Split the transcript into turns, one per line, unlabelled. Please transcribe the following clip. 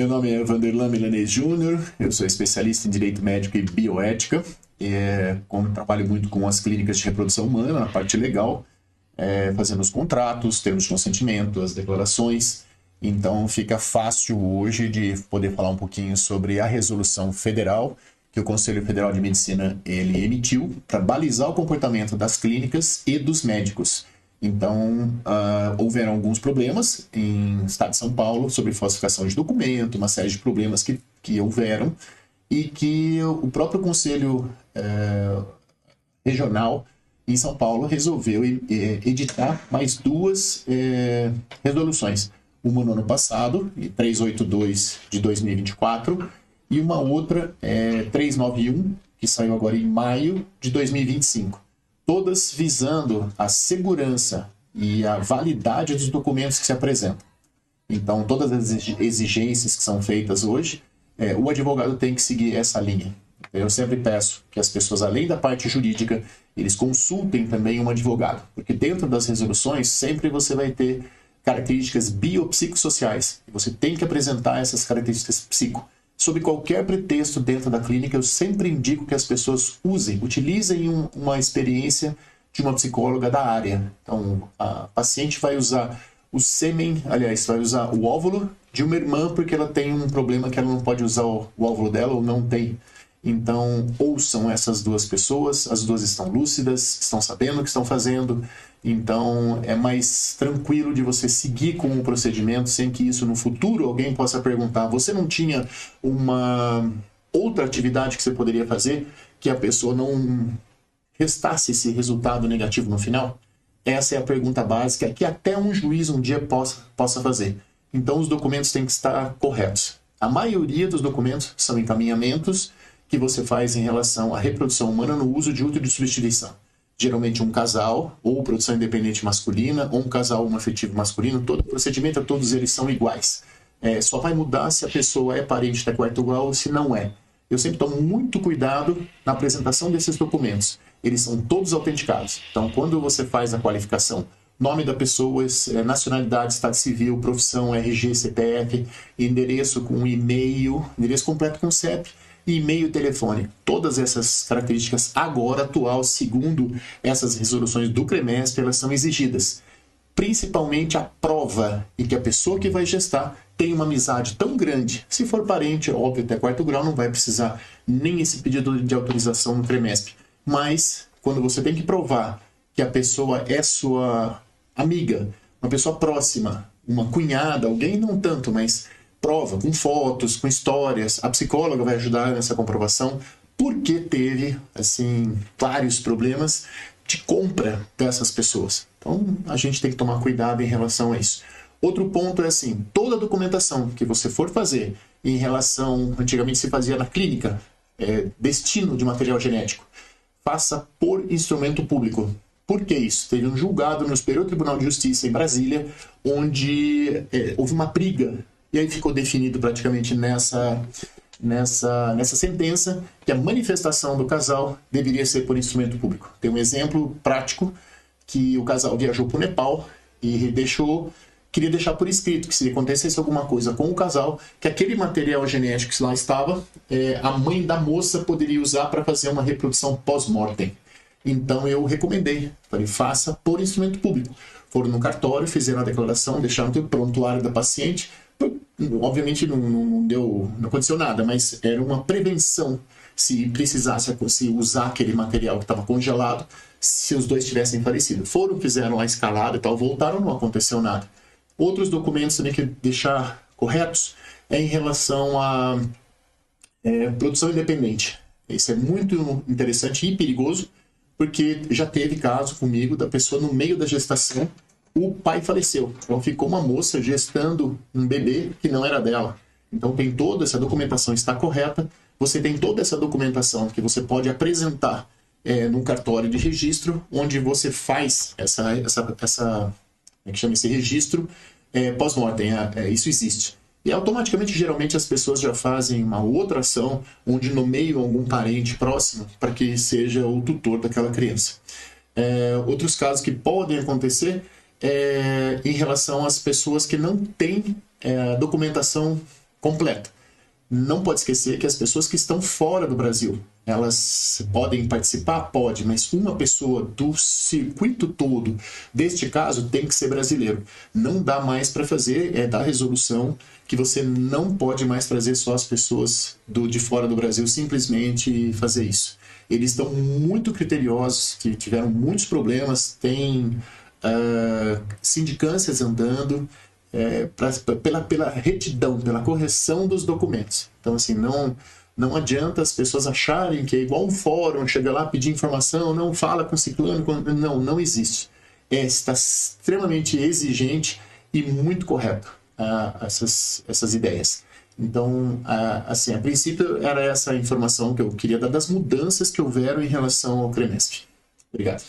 Meu nome é Vanderlan Milanês Júnior, eu sou especialista em Direito Médico e Bioética, como trabalho muito com as clínicas de reprodução humana, na parte legal, fazendo os contratos, termos de consentimento, as declarações. Então fica fácil hoje de poder falar um pouquinho sobre a resolução federal que o Conselho Federal de Medicina ele emitiu para balizar o comportamento das clínicas e dos médicos. Então, houveram alguns problemas em estado de São Paulo sobre falsificação de documento, uma série de problemas que houveram e que o próprio Conselho Regional em São Paulo resolveu editar mais duas resoluções. Uma no ano passado, 382 de 2024, e uma outra, 391, que saiu agora em maio de 2025. Todas visando a segurança e a validade dos documentos que se apresentam. Então, todas as exigências que são feitas hoje, o advogado tem que seguir essa linha. Eu sempre peço que as pessoas, além da parte jurídica, eles consultem também um advogado, porque dentro das resoluções sempre você vai ter características biopsicossociais. Você tem que apresentar essas características psico. Sob qualquer pretexto dentro da clínica, eu sempre indico que as pessoas utilizem uma experiência de uma psicóloga da área. Então, a paciente vai usar o sêmen, aliás, vai usar o óvulo de uma irmã porque ela tem um problema que ela não pode usar o óvulo dela ou não tem. Então, ouçam essas duas pessoas, as duas estão lúcidas, estão sabendo o que estão fazendo. Então, é mais tranquilo de você seguir com o procedimento sem que isso no futuro alguém possa perguntar: você não tinha uma outra atividade que você poderia fazer que a pessoa não restasse esse resultado negativo no final? Essa é a pergunta básica que até um juiz um dia possa fazer. Então, os documentos têm que estar corretos. A maioria dos documentos são encaminhamentos que você faz em relação à reprodução humana no uso de útero de substituição. Geralmente um casal, ou produção independente masculina, ou um casal homoafetivo masculino, todo o procedimento, todos eles são iguais. Só vai mudar se a pessoa é parente da quarta grau ou se não é. Eu sempre tomo muito cuidado na apresentação desses documentos. Eles são todos autenticados. Então, quando você faz a qualificação, nome da pessoa, nacionalidade, estado civil, profissão, RG, CPF, endereço com e-mail, endereço completo com CEP, e-mail e telefone. Todas essas características agora, atual, segundo essas resoluções do CREMESP, elas são exigidas. Principalmente a prova e que a pessoa que vai gestar tem uma amizade tão grande. Se for parente, óbvio, até quarto grau, não vai precisar nem esse pedido de autorização no CREMESP. Mas, quando você tem que provar que a pessoa é sua amiga, uma pessoa próxima, uma cunhada, alguém não tanto, mas prova, com fotos, com histórias, a psicóloga vai ajudar nessa comprovação, porque teve, assim, vários problemas de compra dessas pessoas. Então, a gente tem que tomar cuidado em relação a isso. Outro ponto é assim, toda a documentação que você for fazer em relação, antigamente se fazia na clínica, destino de material genético, faça por instrumento público. Por que isso? Teve um julgado no Superior Tribunal de Justiça em Brasília, onde houve uma briga. E aí ficou definido praticamente nessa sentença que a manifestação do casal deveria ser por instrumento público. Tem um exemplo prático que o casal viajou para o Nepal e queria deixar por escrito que se acontecesse alguma coisa com o casal, que aquele material genético que lá estava, a mãe da moça poderia usar para fazer uma reprodução pós-mortem. Então eu recomendei, falei, faça por instrumento público. Foram no cartório, fizeram a declaração, deixaram no prontuário da paciente. Obviamente não aconteceu nada, mas era uma prevenção se precisasse usar aquele material que estava congelado, se os dois tivessem falecido. Fizeram a escalada e tal, voltaram, não aconteceu nada. Outros documentos também que deixar corretos em relação à produção independente. Isso é muito interessante e perigoso, porque já teve caso comigo da pessoa no meio da gestação, o pai faleceu. Então ficou uma moça gestando um bebê que não era dela. Então tem toda essa documentação, está correta. Você tem toda essa documentação que você pode apresentar num cartório de registro, onde você faz esse registro pós-mortem. Isso existe. E automaticamente, geralmente, as pessoas já fazem uma outra ação, onde nomeiam algum parente próximo para que seja o tutor daquela criança. Outros casos que podem acontecer em relação às pessoas que não têm documentação completa. Não pode esquecer que as pessoas que estão fora do Brasil, elas podem participar? Pode, mas uma pessoa do circuito todo, deste caso, tem que ser brasileiro. Não dá mais para fazer, é da resolução que você não pode mais trazer só as pessoas de fora do Brasil, simplesmente fazer isso. Eles estão muito criteriosos, que tiveram muitos problemas, tem sindicâncias andando, pela retidão, pela correção dos documentos. Então, assim, não adianta as pessoas acharem que é igual um fórum, chega lá, pedir informação, não fala com ciclano, não existe. Está extremamente exigente e muito correto essas ideias. Então, assim, a princípio era essa informação que eu queria dar das mudanças que houveram em relação ao CREMESP. Obrigado.